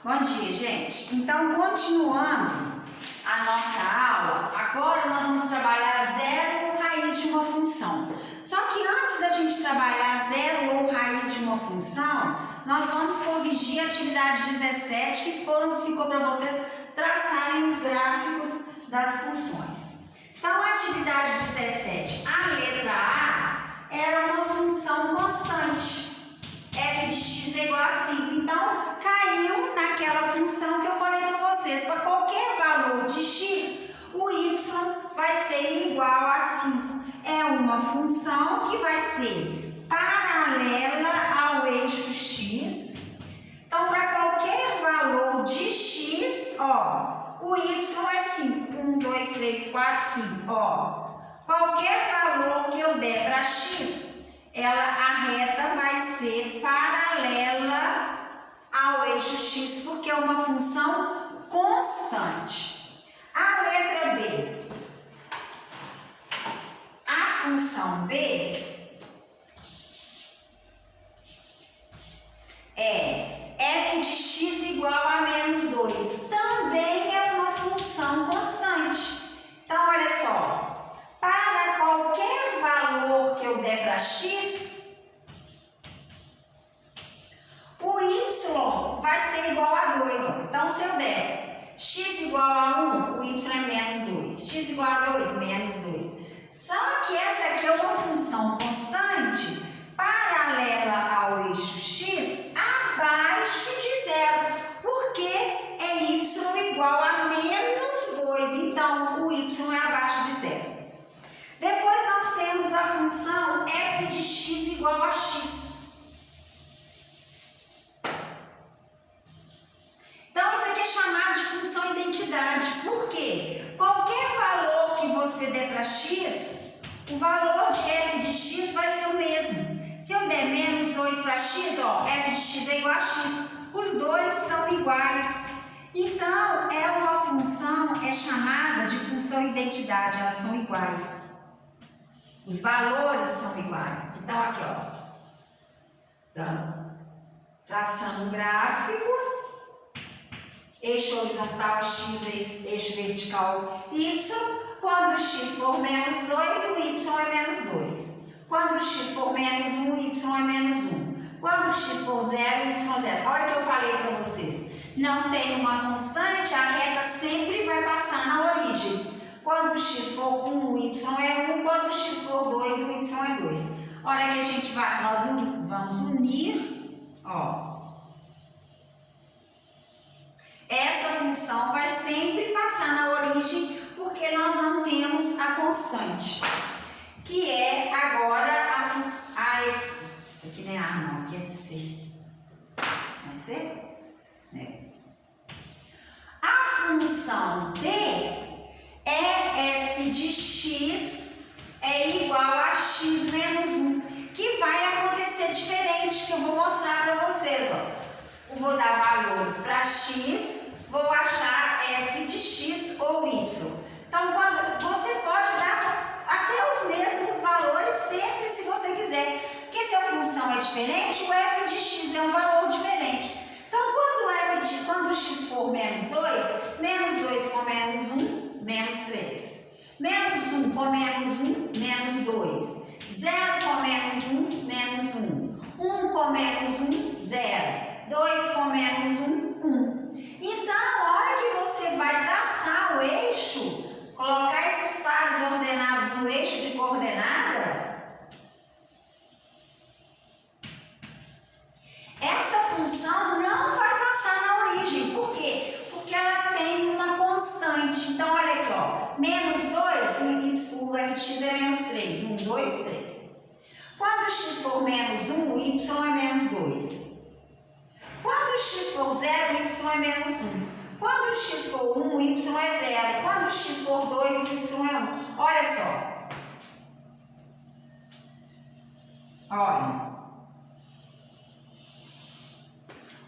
Bom dia, gente. Então, continuando a nossa aula, agora nós vamos trabalhar zero ou raiz de uma função. Só que antes da gente trabalhar zero ou raiz de uma função, nós vamos corrigir a atividade 17, que ficou para vocês traçarem os gráficos das funções. Então, a atividade 17, a letra A, era uma função constante. F de x é igual a 5. Então, caiu naquela função que eu falei para vocês. Para qualquer valor de x, o y vai ser igual a 5. É uma função que vai ser paralela ao eixo x. Então, para qualquer valor de x, o y é 5. 1, 2, 3, 4, 5. Qualquer valor que eu der para x, a reta vai ser paralela ao eixo x, porque é uma função constante. A letra B. A função B é f de x igual a menos 2. Também é uma função constante. Então, olha só. Para qualquer valor que eu der para x, o y vai ser igual a 2. Então, se eu der x igual a 1, o y é menos 2. X igual a 2, menos 2. Só que essa aqui é uma função constante paralela ao eixo x abaixo de zero, porque é y igual a menos 2. Então, o y é abaixo de zero. Depois nós temos a função f de x igual a x. Então, isso aqui é chamado de função identidade. Por quê? Qualquer valor que você der para x, o valor de f de x vai ser o mesmo. Se eu der menos 2 para x, f de x é igual a x. Os dois são iguais. Então, é uma função, é chamada de função identidade, elas são iguais. Os valores são iguais. Então, aqui, traçando um gráfico, eixo horizontal x, eixo vertical y. Quando o x for menos 2, o y é menos 2. Quando o x for menos 1, o y é menos 1. Quando o x for 0, o y é 0. Olha o que eu falei para vocês. Não tem uma constante, a reta sempre vai passar na origem. Quando o x for 1, o y é 1. Quando o x for 2, o y é 2. Hora que a gente nós vamos unir, essa função vai sempre passar na origem, porque nós não temos a constante, que é agora isso aqui não é A não, aqui é C. Vai ser? A função D é f de x é igual a x menos 1, que vai acontecer diferente, que eu vou mostrar para vocês. Eu vou dar valores para x, vou achar f de x ou y. Então, você pode dar até os mesmos valores sempre, se você quiser. Porque se a função é diferente, o f de x é um valor diferente. Então, quando o x for menos 2, menos 2 com menos 1, menos 3. Menos 1 com menos 1, menos 2. 0 com menos 1, menos 1. 1 com menos 1, 0. 2 com menos 1, 1. Então, a hora que você vai traçar o eixo, colocar esses pares ordenados no eixo de coordenadas, essa função não vai passar na origem. Por quê? Porque ela tem uma constante. Então, olha aqui, menos 2, o f de x é menos 3. 1, 2, 3. Quando o x for menos 1, o y é menos 2. Quando o x for 0, o y é menos 1. Quando o x for 1, o y é 0. Quando o x for 2, o y é 1. Olha só. Olha.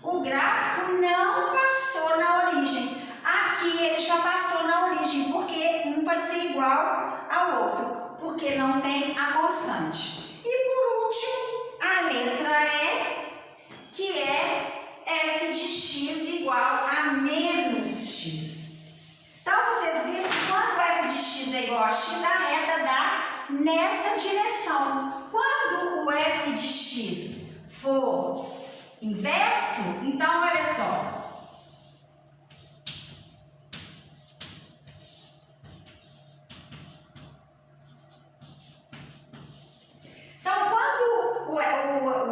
O gráfico não passou na origem. Aqui ele já passou na origem, porque um vai ser igual ao outro, porque não tem a constante. E por último, a letra E, que é f de x x igual a menos x. Então, vocês viram que quando f de x é igual a x, a reta dá nessa direção. Quando o f de x for inverso, então, olha só.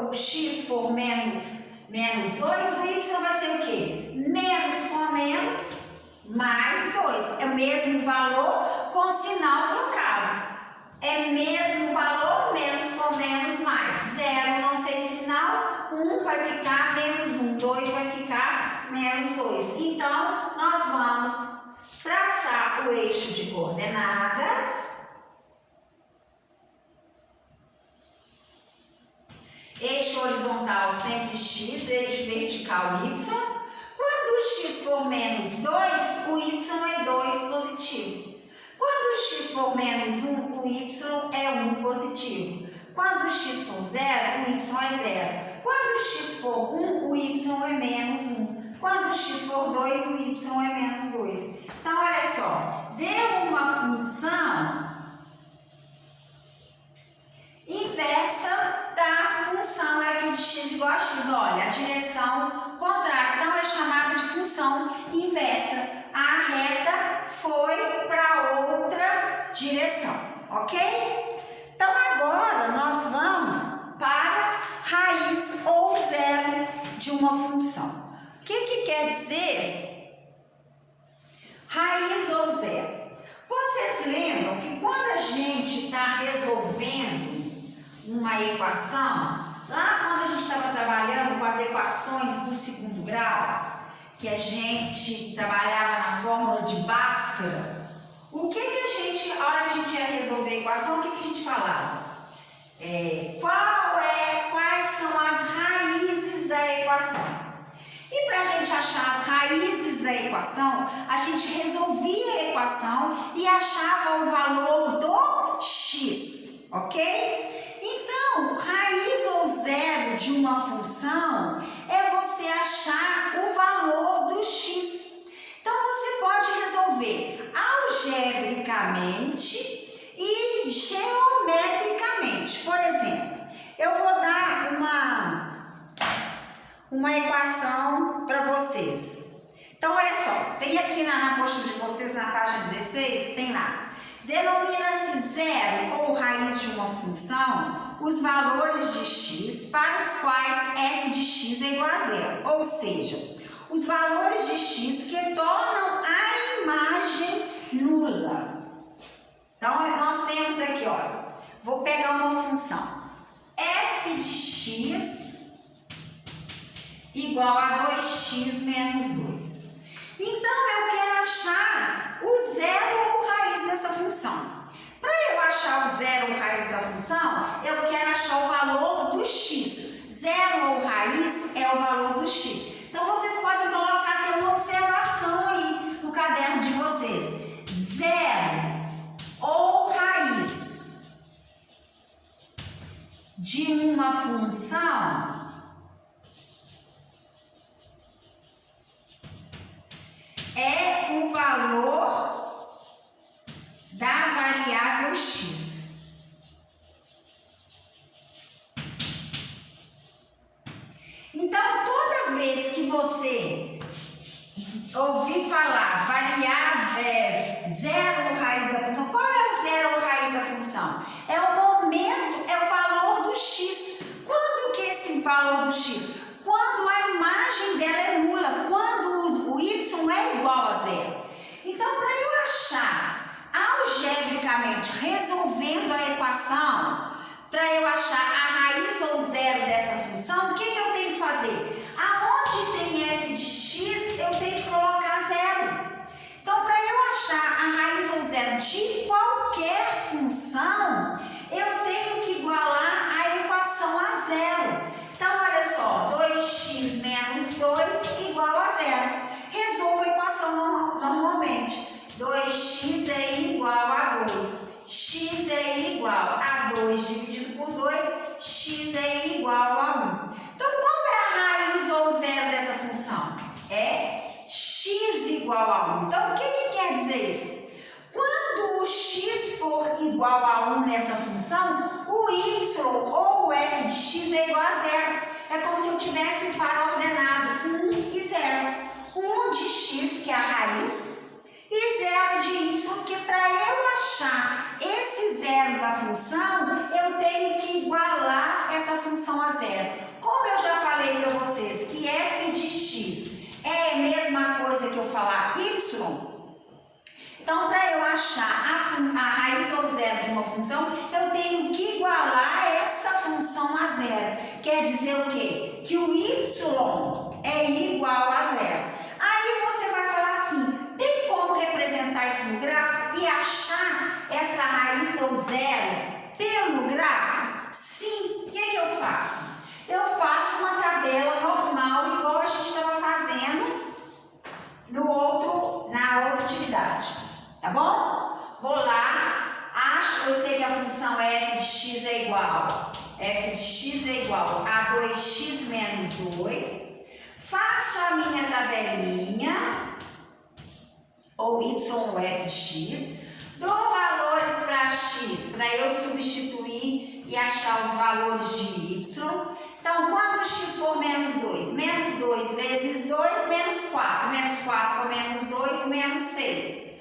O x for menos 2, o y vai ser o quê? Menos com menos, mais 2. É o mesmo valor com sinal trocado. É mesmo valor, menos com menos, mais. 0 não tem sinal, 1 vai ficar menos 1, 2 vai ficar menos 2. Então, nós vamos traçar o eixo de coordenadas. Eixo horizontal sempre x, eixo vertical y. Quando o x for menos 2, o y é 2 positivo. Quando o x for menos 1, o y é 1 positivo. Quando o x for 0, o y é 0. Quando o x for 1, o y é menos 1. Quando o x for 2, o y é menos 2. Então, olha só, deu uma função inversa da função f de x igual a x. Olha, a direção contrária, então é chamada de função inversa. A reta foi para outra direção, ok? Então agora nós vamos para raiz ou zero de uma função. O que quer dizer raiz ou zero? Vocês lembram que quando a gente está resolvendo uma equação, lá quando a gente estava trabalhando com as equações do segundo grau, que a gente trabalhava na fórmula de Bhaskara, o que a gente, a hora que a gente ia resolver a equação, o que a gente falava? Quais são as raízes da equação? E para a gente achar as raízes da equação, a gente resolvia a equação e achava o valor do x, ok? Então, raiz ou zero de uma função é você achar o valor do x. Então, você pode resolver algebricamente e geometricamente. Por exemplo, eu vou dar uma equação para vocês. Então, olha só, tem aqui na apostila de vocês, na página 16, tem lá. Denomina-se zero ou raiz de uma função os valores de x para os quais f de x é igual a zero. Ou seja, os valores de x que tornam a imagem nula. Então, nós temos aqui, olha, vou pegar uma função. F de x igual a 2x menos 2. Então, eu quero achar o zero ou raiz dessa função. Para eu achar o zero ou raiz dessa função, eu quero achar o valor do x. Zero ou raiz é o valor do x. Então, vocês podem colocar até uma observação aí no caderno de vocês. Zero ou raiz de uma função é o valor da variável x. Então, toda vez que você ouvir falar variável zero ou raiz da função, qual é o zero ou raiz da função? É o momento, é o valor do x. Quando que é esse valor do x? Quando a imagem dela é nula, quando o y é igual a zero. Então, para eu achar algebricamente, resolvendo a equação, para eu achar a raiz ou zero dessa função, o que eu tenho que fazer? Aonde tem f de x, eu tenho que colocar zero. Então, para eu achar a raiz ou zero de igual a 1. Então, o que quer dizer isso? Quando o x for igual a 1 nessa função, o y ou o f de x é igual a 0. É como se eu tivesse um par ordenado, 1 e 0. 1 de x, que é a raiz, e 0 de y, porque para eu achar esse 0 da função, eu tenho que igualar essa função a 0. Como eu já falei para vocês que f de x é a mesma coisa que eu falar y, então, para eu achar a raiz ou 0 de uma função, eu tenho que igualar essa função a 0. Quer dizer o quê? Que o y é igual a 0. Aí você vai falar assim, tem como representar isso no gráfico e achar essa raiz ou 0 pelo gráfico? Sim. O que eu faço? Eu faço uma tabela normal, igual a gente estava fazendo na outra atividade. Tá bom? Vou lá, acho, eu sei que a função f de x é igual a 2x menos 2. Faço a minha tabelinha, ou y ou f de x. Dou valores para x, para eu substituir e achar os valores de y. Então, quando x for menos 2? Menos 2 vezes 2, menos 4. Menos 4 com menos 2, menos 6.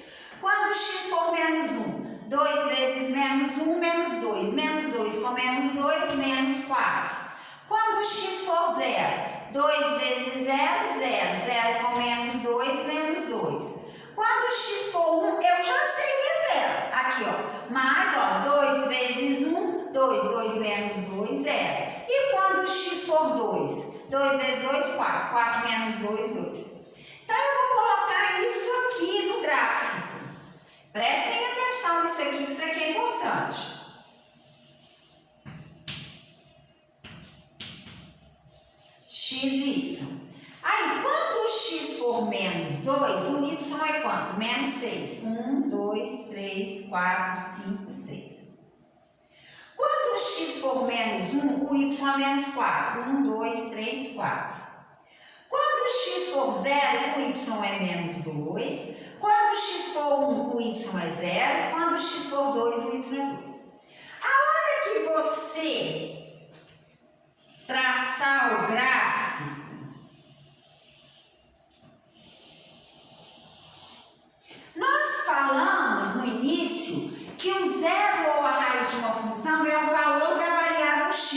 Quando x for menos 1, 2 vezes menos 1, menos 2. Menos 2 com menos 2, menos 4. Quando x for 0, 2 vezes 0, 0. 0 com menos 2, menos 2. Quando x for 1, eu já sei que é 0. Aqui, ó. Mas, ó, 2 vezes 1, 2. 2 menos 2, 0. E quando x for 2? 2 vezes 2, 4. 4 menos 2, 2. Então, eu vou colocar isso aqui no gráfico. Prestem atenção nisso aqui, que isso aqui é importante. X e y. Aí, quando o x for menos 2, o y é quanto? Menos 6. 1, 2, 3, 4, 5, 6. Quando o x for menos 1, o y é menos 4. 1, 2, 3, 4. Quando o x for 0, o y é menos 2. Quando o x for 1, o y é 0. Quando o x for 2, o y é 2. A hora que você traçar o gráfico, nós falamos no início que o 0 ou a raiz de uma função é o valor da variável x.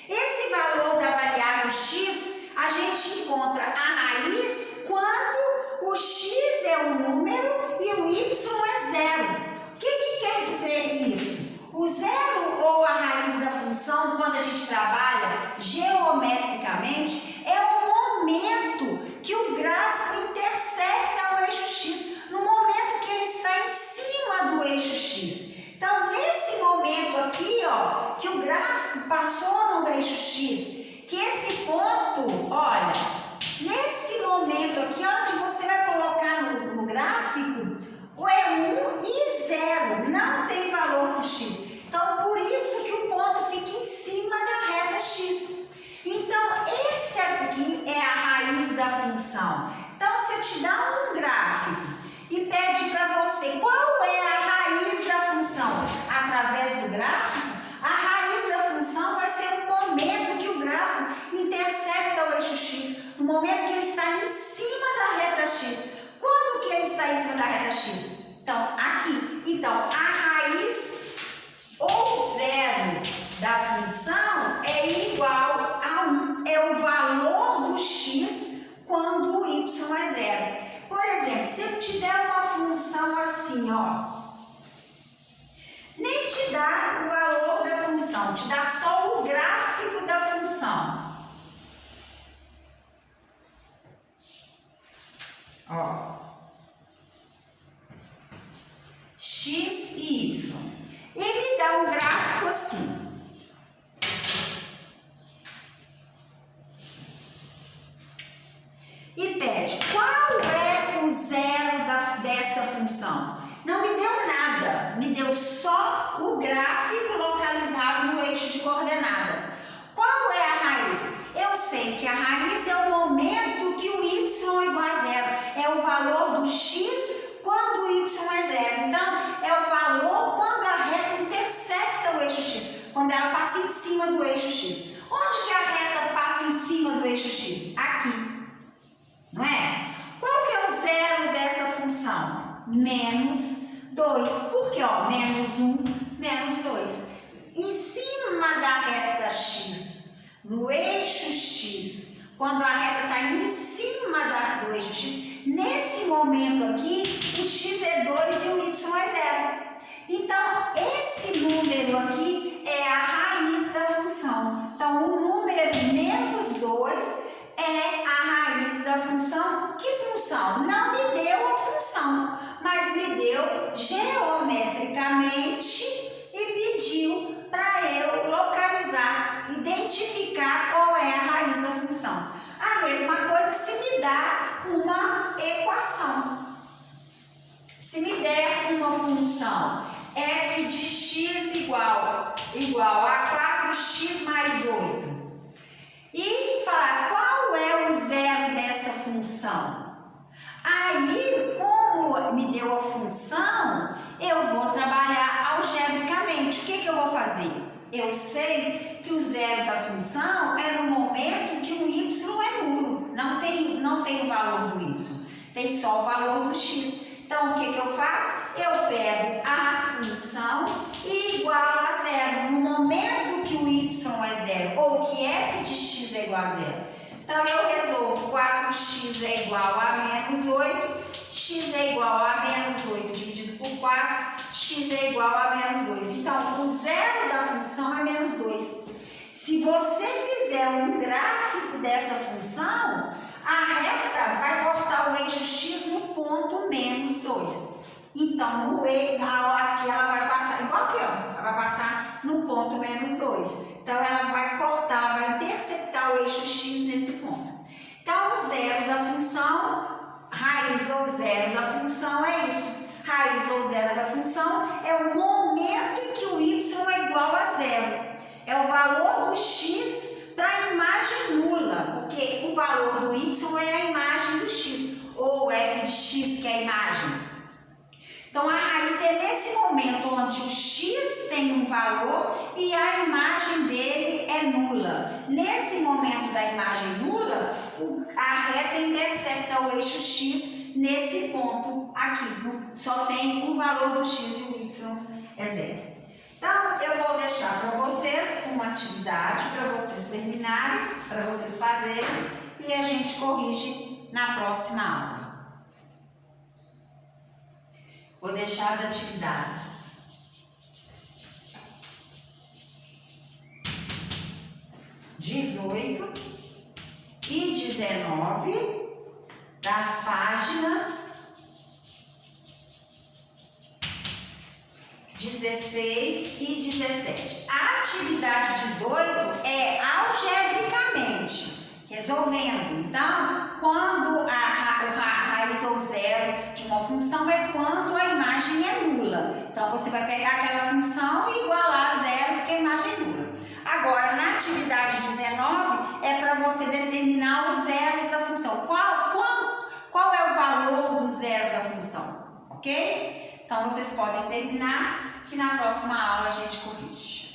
Esse valor da variável x, a gente encontra a raiz quando o x é um número e o y é 0. O que quer dizer isso? O 0 ou a raiz da função, quando a gente trabalha geometricamente, é o momento que o gráfico intersecta o eixo x, no momento que ele está em cima do eixo x. Então, nesse momento aqui, ó, que o gráfico passou no eixo x, que esse ponto, olha, nesse momento aqui, onde você vai colocar no gráfico, é 1 e 0, não tem valor para o x. Então, por isso que o ponto fica em cima da reta x. Então, esse aqui é a raiz da função. Então, se eu te dar um gráfico e pede para você qual é a raiz da função através do gráfico, a raiz da função vai ser o momento que o gráfico intersecta o eixo x, no momento que ele está em cima da reta x. Quando que ele está em cima da reta x? Então, aqui. Então, a raiz ou 0 da função é igual a 1. É o valor do x quando o y é 0. Por exemplo, se eu te der uma função assim, ó, nem te dá o valor da função, te dá só o gráfico da função. Ó, x e y. E me dá um gráfico assim. E pede qual é o 0 dessa função. Não me deu nada, me deu só o gráfico localizado no eixo de coordenadas. Qual é a raiz? Eu sei que a raiz é o momento que o y é igual a 0. É o valor do do x quando o y é zero. Então, é o valor quando a reta intersecta o eixo x, quando ela passa em cima do eixo x. Onde que a reta passa em cima do eixo x? Aqui, não é? Qual que é o zero dessa função? Menos 2. Por quê? Ó, menos 1, menos 2. Em cima da reta x, no eixo x, quando a reta está em cima do eixo x, nesse momento aqui, o x é 2 e o y é 0. Então, esse número aqui é a raiz da função. Então, o número menos 2 é a raiz da função. Que função? Não me deu a função, mas me deu geometricamente e pediu para eu localizar, identificar qual é a raiz da função. A mesma coisa se me dá uma equação. Se me der uma função f de x igual a 4x mais 8 e falar qual é o zero dessa função, aí, como me deu a função, eu vou trabalhar algebricamente. O que eu vou fazer? Eu sei que o zero da função é no momento que o y é nulo. Não tem o valor do y, tem só o valor do x. Então, o que eu faço? Eu pego a função e igualo a zero. No momento que o y é zero ou que f de x é igual a zero. Então, eu resolvo 4x é igual a menos 8, x é igual a menos 8 dividido por 4, x é igual a menos 2. Então, o zero da função é menos 2. Se você fizer um gráfico dessa função, a reta vai cortar o eixo x no ponto menos 2. Então, aqui ela vai passar, igual aqui, ó, ela vai passar no ponto menos 2. Então, ela vai cortar, vai interceptar o eixo x nesse ponto. Então, o zero da função, raiz ou zero da função é isso. Raiz ou zero da função é o momento em que o y é igual a zero. É o valor do x para a imagem nula, porque o valor do y é a imagem do x, ou f de x, que é a imagem. Então, a raiz é nesse momento onde o x tem um valor e a imagem dele é nula. Nesse momento da imagem nula, a reta intersecta o eixo x nesse ponto aqui. Só tem o valor do x e o y é zero. Então, eu vou deixar para vocês uma atividade para vocês terminarem, para vocês fazerem, e a gente corrige na próxima aula. Vou deixar as atividades. (18) e 19 das páginas 16 e 17. A atividade 18 é algebricamente, resolvendo. Então, quando a raiz ou zero de uma função é quando a imagem é nula. Então, você vai pegar aquela função e igualar a zero, porque a imagem é nula. Agora, na atividade 19, é para você determinar os zeros da função. Qual é o valor do zero da função? Ok? Então, vocês podem terminar, que na próxima aula a gente corrige.